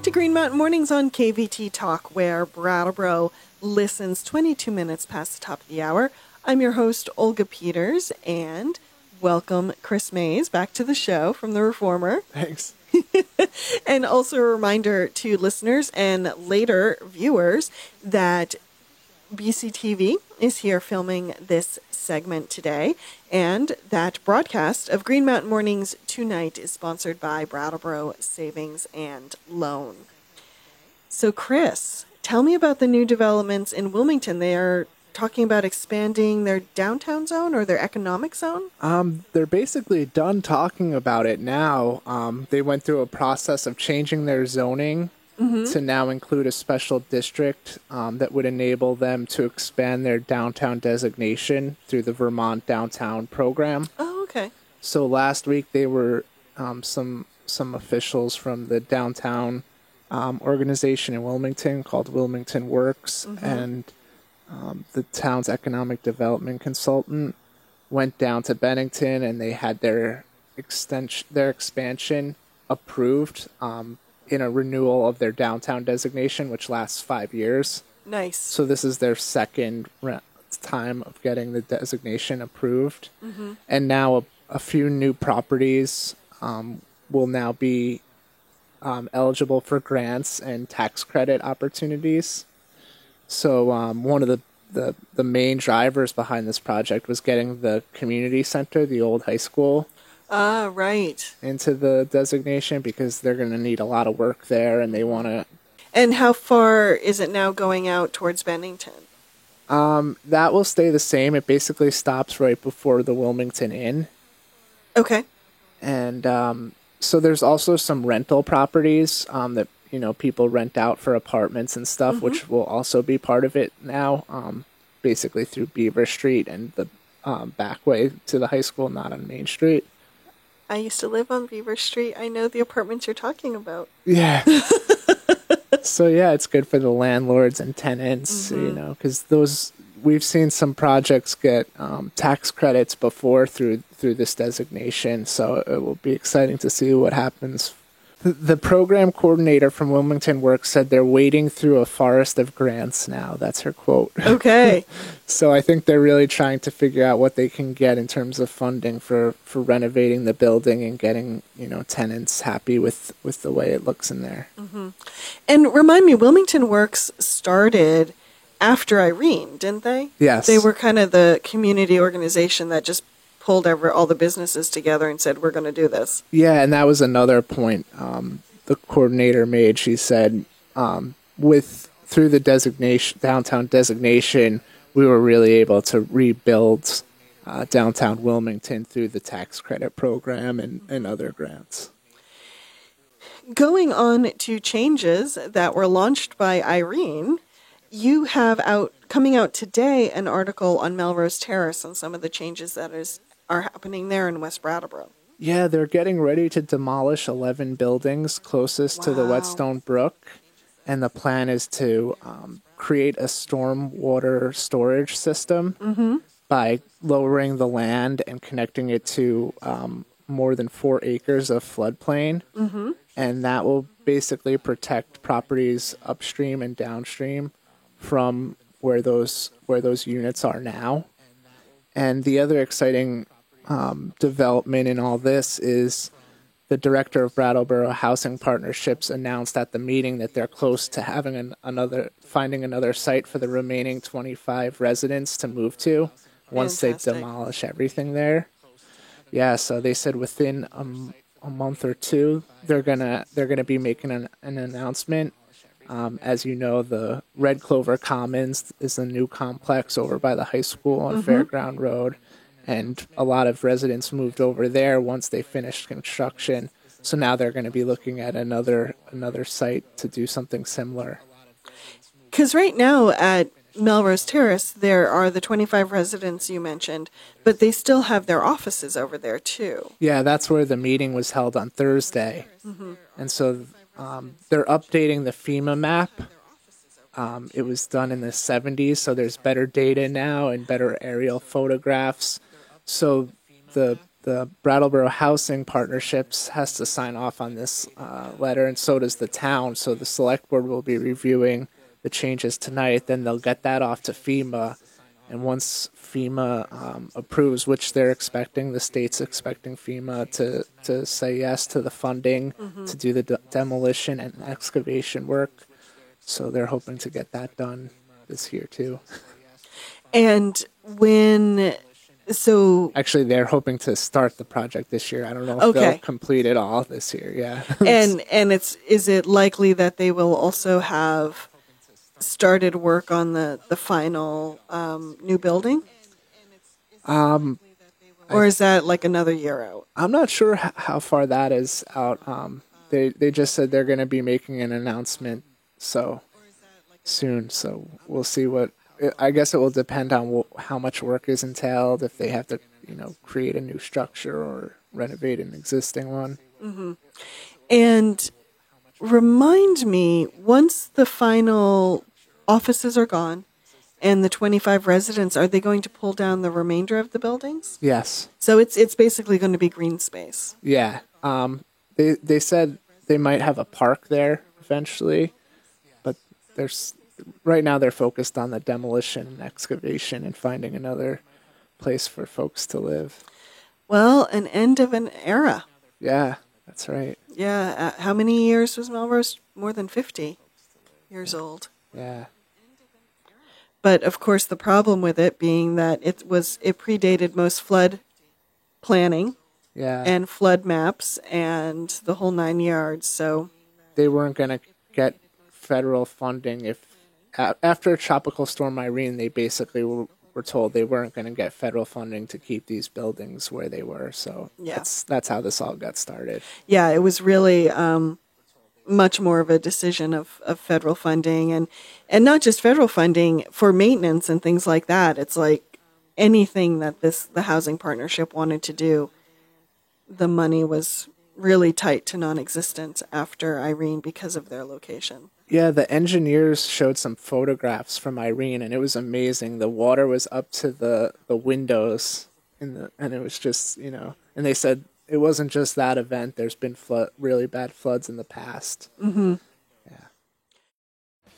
to Green Mountain Mornings on KVT Talk, where Brattleboro listens 22 minutes past the top of the hour. I'm your host, Olga Peters, and welcome Chris Mays back to the show from The Reformer. Thanks. And also a reminder to listeners and later viewers that BCTV is here filming this segment today, and that broadcast of Green Mountain Mornings tonight is sponsored by Brattleboro Savings and Loan. So, Chris, tell me about the new developments in Wilmington. They are talking about expanding their downtown zone or their economic zone? They're basically done talking about it now. They went through a process of changing their zoning to now include a special district that would enable them to expand their downtown designation through the Vermont Downtown Program. Oh, okay. So last week they were some officials from the downtown organization in Wilmington called Wilmington Works and the town's economic development consultant went down to Bennington, and they had their expansion approved in a renewal of their downtown designation, which lasts 5 years. Nice. So this is their second time of getting the designation approved. And now a few new properties will now be eligible for grants and tax credit opportunities. So one of the main drivers behind this project was getting the community center, the old high school, right, into the designation because they're going to need a lot of work there, and they want to. And how far is it now going out towards Bennington? That will stay the same. It basically stops right before the Wilmington Inn. Okay. And so there's also some rental properties that people rent out for apartments and stuff, which will also be part of it now, basically through Beaver Street and the back way to the high school, not on Main Street. I used to live on Beaver Street. I know the apartments you're talking about. Yeah. So, yeah, it's good for the landlords and tenants, because we've seen some projects get tax credits before through this designation, so it will be exciting to see what happens. The program coordinator from Wilmington Works said they're wading through a forest of grants now. That's her quote. Okay. So I think they're really trying to figure out what they can get in terms of funding for renovating the building and getting, tenants happy with the way it looks in there. And remind me, Wilmington Works started after Irene, didn't they? Yes. They were kind of the community organization that just pulled all the businesses together and said, we're going to do this. Yeah, and that was another point the coordinator made. She said, through the downtown designation, we were really able to rebuild downtown Wilmington through the tax credit program and other grants. Going on to changes that were launched by Irene, you have coming out today an article on Melrose Terrace and some of the changes that are happening there in West Brattleboro. Yeah, they're getting ready to demolish 11 buildings closest to the Whetstone Brook, and the plan is to create a stormwater storage system by lowering the land and connecting it to more than 4 acres of floodplain, and that will basically protect properties upstream and downstream from where those units are now. And the other exciting development in all this is the director of Brattleboro Housing Partnerships announced at the meeting that they're close to having finding another site for the remaining 25 residents to move to once they demolish everything there. Yeah, so they said within a month or two they're gonna be making an announcement. As you know, the Red Clover Commons is a new complex over by the high school on Fairground Road. And a lot of residents moved over there once they finished construction. So now they're going to be looking at another site to do something similar. Because right now at Melrose Terrace, there are the 25 residents you mentioned, but they still have their offices over there too. Yeah, that's where the meeting was held on Thursday. And so they're updating the FEMA map. It was done in the 70s, so there's better data now and better aerial photographs. So the the Brattleboro Housing Partnerships has to sign off on this letter, and so does the town. So the select board will be reviewing the changes tonight. Then they'll get that off to FEMA, and once FEMA approves, which they're expecting, the state's expecting FEMA to say yes to the funding to do the demolition and excavation work. So they're hoping to get that done this year too. And actually, they're hoping to start the project this year. I don't know if they'll complete it all this year. Yeah. and is it likely that they will also have started work on the final new building? Or is that like another year out? I'm not sure how far that is out. They just said they're going to be making an announcement soon. So we'll see what. I guess it will depend on how much work is entailed, if they have to, create a new structure or renovate an existing one. Mm-hmm. And remind me, once the final offices are gone and the 25 residents, are they going to pull down the remainder of the buildings? Yes. So it's basically going to be green space. Yeah. They said they might have a park there eventually, but right now they're focused on the demolition and excavation and finding another place for folks to live. Well, an end of an era. Yeah, that's right. Yeah. How many years was Melrose? More than 50 years old. Yeah. But of course, the problem with it being that it predated most flood planning. Yeah. And flood maps and the whole 9 yards. So they weren't going to get federal funding if after Tropical Storm Irene, they basically were told they weren't going to get federal funding to keep these buildings where they were. So that's how this all got started. Yeah, it was really much more of a decision of federal funding and not just federal funding for maintenance and things like that. It's like anything that the housing partnership wanted to do, the money was really tight to non-existent after Irene because of their location. Yeah, the engineers showed some photographs from Irene, and it was amazing. The water was up to the windows, and it was just, and they said it wasn't just that event. There's been really bad floods in the past. Mm-hmm. Yeah.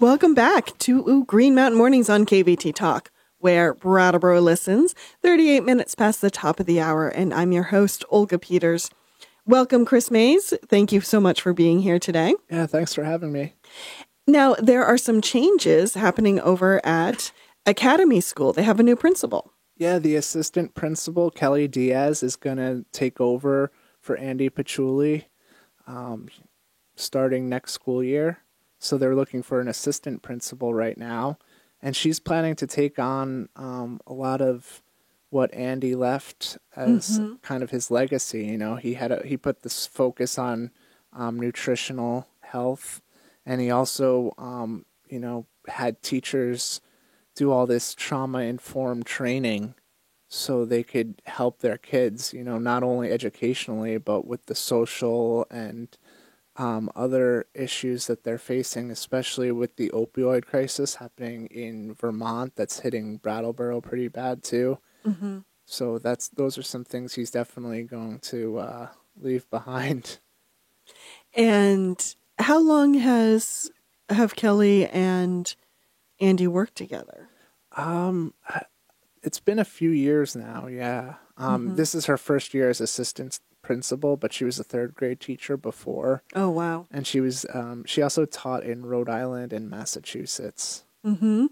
Welcome back to Green Mountain Mornings on KVT Talk, where Brattleboro listens, 38 minutes past the top of the hour, and I'm your host, Olga Peters. Welcome, Chris Mays. Thank you so much for being here today. Yeah, thanks for having me. Now, there are some changes happening over at Academy School. They have a new principal. Yeah, the assistant principal, Kelly Diaz, is going to take over for Andy Patchouli starting next school year. So they're looking for an assistant principal right now. And she's planning to take on a lot of what Andy left as kind of his legacy. He put this focus on nutritional health, and he also had teachers do all this trauma-informed training so they could help their kids, not only educationally but with the social and other issues that they're facing, especially with the opioid crisis happening in Vermont that's hitting Brattleboro pretty bad too. Mm-hmm. So those are some things he's definitely going to leave behind. And how long have Kelly and Andy worked together? It's been a few years now, yeah. This is her first year as assistant principal, but she was a third grade teacher before. Oh, wow. And she was she also taught in Rhode Island and Massachusetts. Mm-hmm.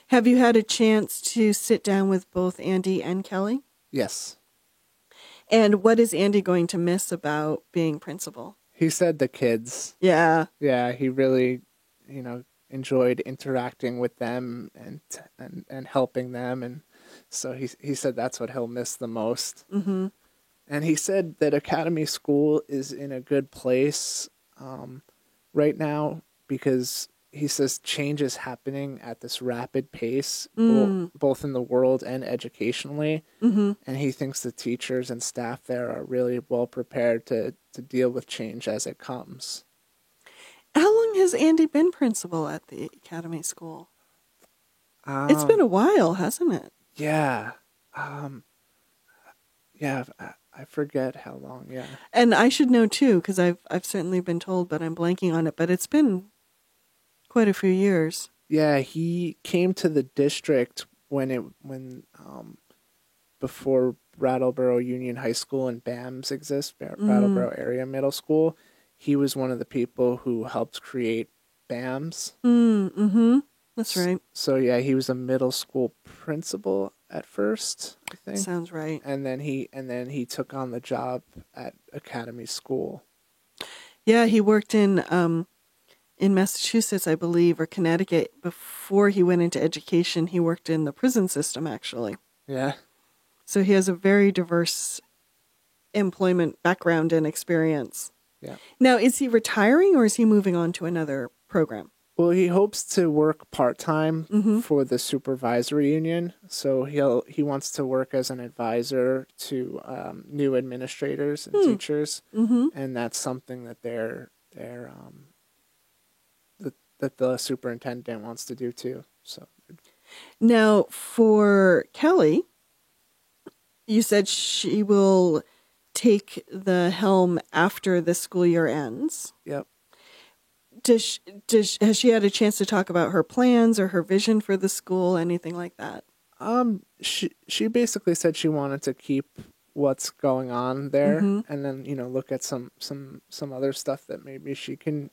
Have you had a chance to sit down with both Andy and Kelly? Yes. And what is Andy going to miss about being principal? He said the kids. Yeah. Yeah, he really, enjoyed interacting with them and helping them, and so he said that's what he'll miss the most. Mm-hmm. And he said that Academy School is in a good place right now because he says change is happening at this rapid pace, both in the world and educationally. Mm-hmm. And he thinks the teachers and staff there are really well prepared to deal with change as it comes. How long has Andy been principal at the Academy School? It's been a while, hasn't it? Yeah. Yeah, I forget how long. Yeah. And I should know too, because I've certainly been told, but I'm blanking on it. But it's been quite a few years. Yeah, he came to the district before Brattleboro Union High School and BAMS exist, Brattleboro Area Middle School. He was one of the people who helped create BAMS. Mm-hmm. That's right. So yeah, he was a middle school principal at first, I think. Sounds right. And then he took on the job at Academy School. Yeah, he worked in Massachusetts, I believe, or Connecticut. Before he went into education, he worked in the prison system, actually. Yeah. So he has a very diverse employment background and experience. Yeah. Now, is he retiring or is he moving on to another program? Well, he hopes to work part-time for the supervisory union. So he wants to work as an advisor to new administrators and teachers, and that's something that that the superintendent wants to do too. So now, for Kelly, you said she will take the helm after the school year ends. Yep. Has she had a chance to talk about her plans or her vision for the school, anything like that? She basically said she wanted to keep what's going on there, and then look at some other stuff that maybe she can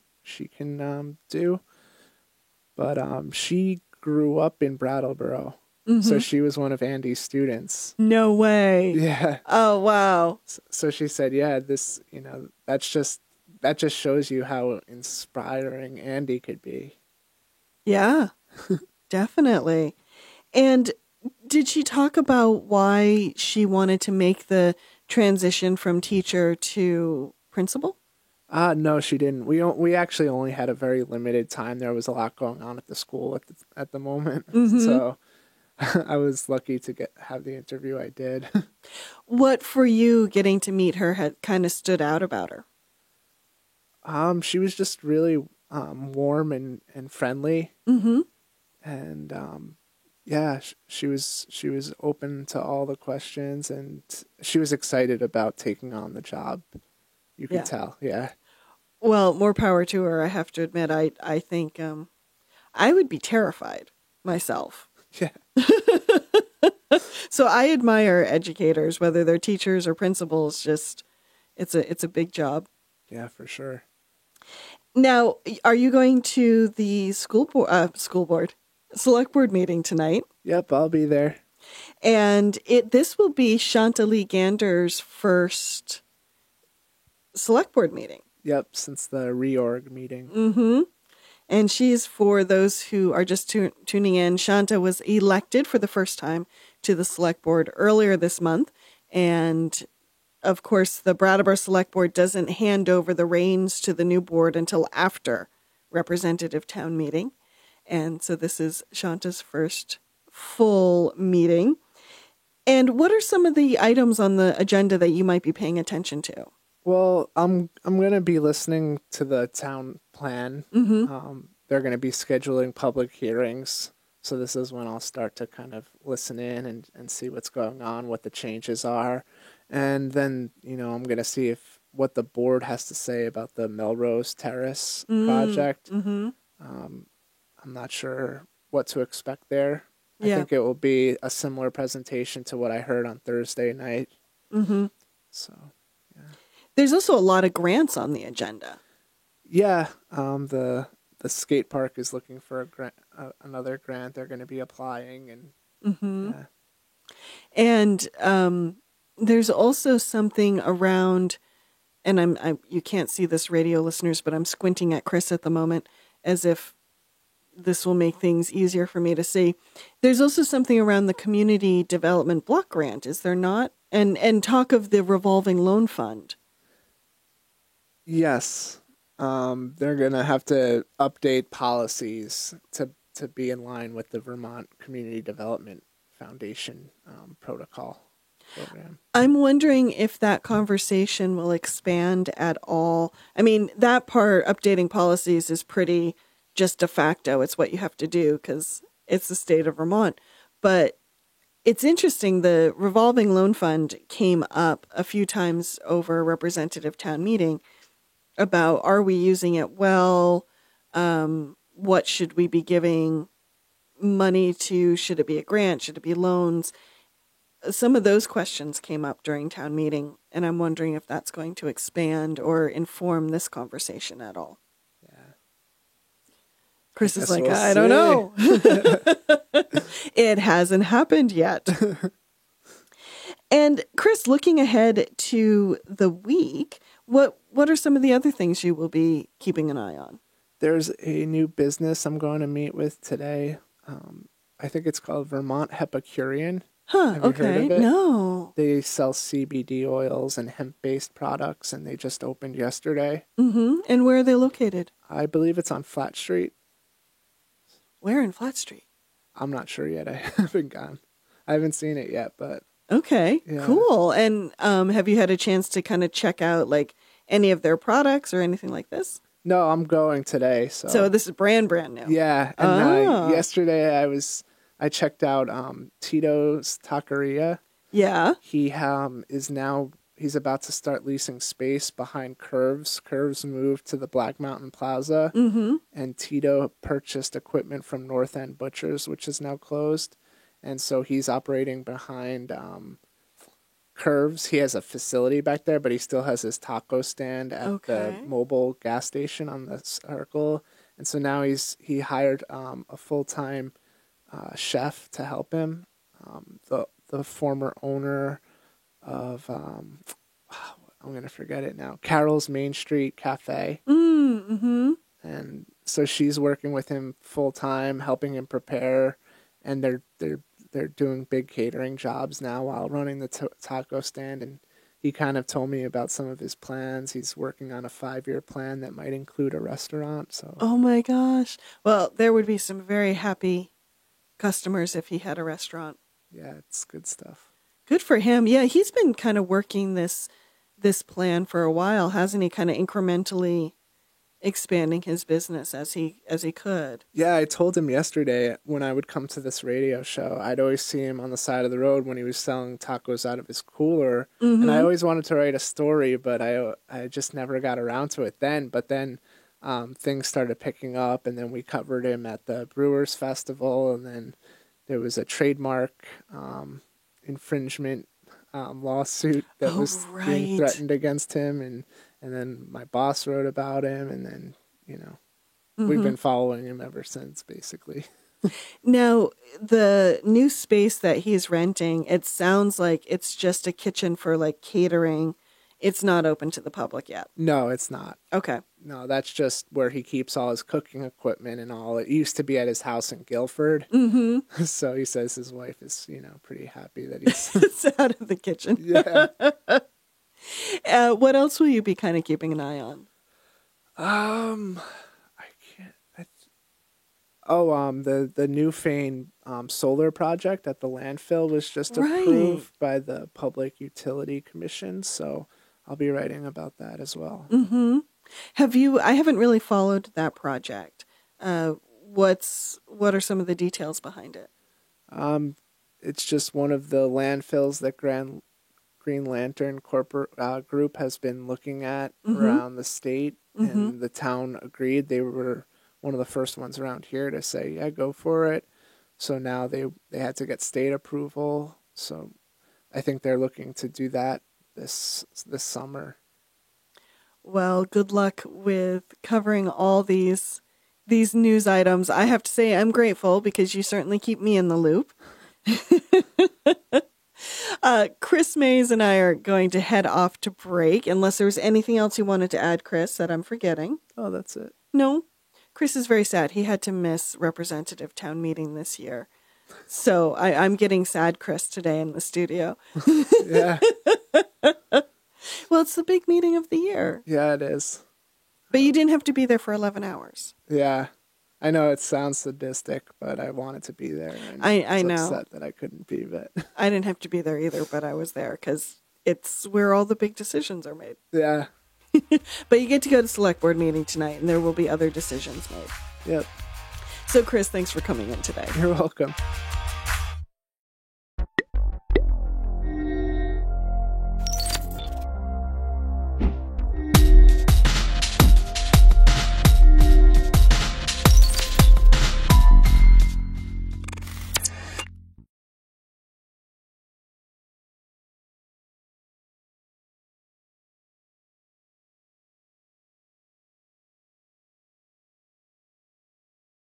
do. But she grew up in Brattleboro, so she was one of Andy's students. No way. Yeah. Oh wow. So she said, yeah, this that just shows you how inspiring Andy could be. Yeah, definitely. And did she talk about why she wanted to make the transition from teacher to principal? No, she didn't. We actually only had a very limited time. There was a lot going on at the school at the moment, so I was lucky to have the interview I did. What for you getting to meet her had kind of stood out about her? She was just really warm and friendly, and yeah, she was open to all the questions, and she was excited about taking on the job. You could tell, yeah. Well, more power to her. I have to admit, I think I would be terrified myself. Yeah. So I admire educators, whether they're teachers or principals. Just it's a big job. Yeah, for sure. Now, are you going to the select board meeting tonight? Yep, I'll be there. And this will be Chantalie Gander's first select board meeting. Yep, since the reorg meeting. And she's, for those who are just tuning in, Shanta was elected for the first time to the select board earlier this month. And of course, the Brattleboro Select Board doesn't hand over the reins to the new board until after representative town meeting. And so this is Shanta's first full meeting. And what are some of the items on the agenda that you might be paying attention to? Well, I'm going to be listening to the town plan. They're going to be scheduling public hearings. So this is when I'll start to kind of listen in and see what's going on, what the changes are. And then, I'm going to see what the board has to say about the Melrose Terrace project. I'm not sure what to expect there. I think it will be a similar presentation to what I heard on Thursday night. So, yeah. There's also a lot of grants on the agenda. Yeah, the skate park is looking for a grant, another grant. They're going to be applying, and and there's also something around, and you can't see this, radio listeners, but I'm squinting at Chris at the moment as if this will make things easier for me to see. There's also something around the community development block grant, is there not? And talk of the revolving loan fund. Yes. They're going to have to update policies to be in line with the Vermont Community Development Foundation protocol program. I'm wondering if that conversation will expand at all. I mean, that part, updating policies, is pretty just de facto. It's what you have to do because it's the state of Vermont. But It's interesting. The revolving loan fund came up a few times over representative town meeting about, are we using it well? What should we be giving money to? Should it be a grant? Should it be loans? Some of those questions came up during town meeting, and I'm wondering if that's going to expand or inform this conversation at all. Yeah. Chris is like, we'll I don't know. It hasn't happened yet. And Chris, looking ahead to the week, what are some of the other things you will be keeping an eye on? There's a new business I'm going to meet with today. I think it's called Vermont Hepicurian. Huh, Have you heard okay. of it? No. They sell CBD oils and hemp-based products, and they just opened yesterday. Mm-hmm. And where are they located? I believe it's on Flat Street. Where in Flat Street? I'm not sure yet. I haven't gone. I haven't seen it yet, but... Okay, Yeah. cool. And have you had a chance to kind of check out like any of their products or anything like this? No, I'm going today. So this is brand new. yeah, and Oh. yesterday I checked out Tito's Taqueria. Yeah. He's about to start leasing space behind Curves. Curves moved to the Black Mountain Plaza, and Tito purchased equipment from North End Butchers, which is now closed. And so he's operating behind Curves. He has a facility back there, but he still has his taco stand at the mobile gas station on the circle. And so now he hired a full-time chef to help him. The former owner of I'm going to forget it now. Carol's Main Street Cafe. Mm-hmm. And so she's working with him full-time, helping him prepare, and they're doing big catering jobs now while running the taco stand. And he kind of told me about some of his plans. He's working on a 5-year plan that might include a restaurant. So Oh my gosh. Well, there would be some very happy customers if he had a restaurant. yeah, it's good stuff. Good for him. Yeah, he's been kind of working this plan for a while, hasn't he? Kind of incrementally expanding his business as he could. Yeah, I told him yesterday when I would come to this radio show, I'd always see him on the side of the road when he was selling tacos out of his cooler. And I always wanted to write a story, but I just never got around to it then. But then things started picking up, and then we covered him at the Brewers Festival, and then there was a trademark infringement lawsuit that was being threatened against him, and then my boss wrote about him, and then, we've been following him ever since, basically. Now, the new space that he's renting, it sounds like it's just a kitchen for like catering. It's not open to the public yet. No, it's not. Okay. No, that's just where he keeps all his cooking equipment and all. It used to be at his house in Guilford. Mm-hmm. So he says his wife is, pretty happy that he's... It's out of the kitchen. Yeah. What else will you be kind of keeping an eye on? I can't... the Newfane solar project at the landfill was just approved by the Public Utility Commission, so I'll be writing about that as well. Mm-hmm. I haven't really followed that project. What are some of the details behind it? It's just one of the landfills that Green Lantern corporate group has been looking at around the state, and the town agreed. They were one of the first ones around here to say, yeah, go for it. So now they had to get state approval. So I think they're looking to do that this summer. Well, good luck with covering all these news items. I have to say I'm grateful because you certainly keep me in the loop. Chris Mays and I are going to head off to break, unless there was anything else you wanted to add, Chris, that I'm forgetting. Oh, that's it. No. Chris is very sad. He had to miss representative town meeting this year. So I'm getting sad Chris today in the studio. Yeah. Well, it's the big meeting of the year. Yeah, it is. But you didn't have to be there for 11 hours. Yeah. I know it sounds sadistic, but I wanted to be there. And I know. Upset that I couldn't be, but I didn't have to be there either, but I was there because it's where all the big decisions are made. yeah. But you get to go to select board meeting tonight, and there will be other decisions made. Yep. So, Chris, thanks for coming in today. You're welcome.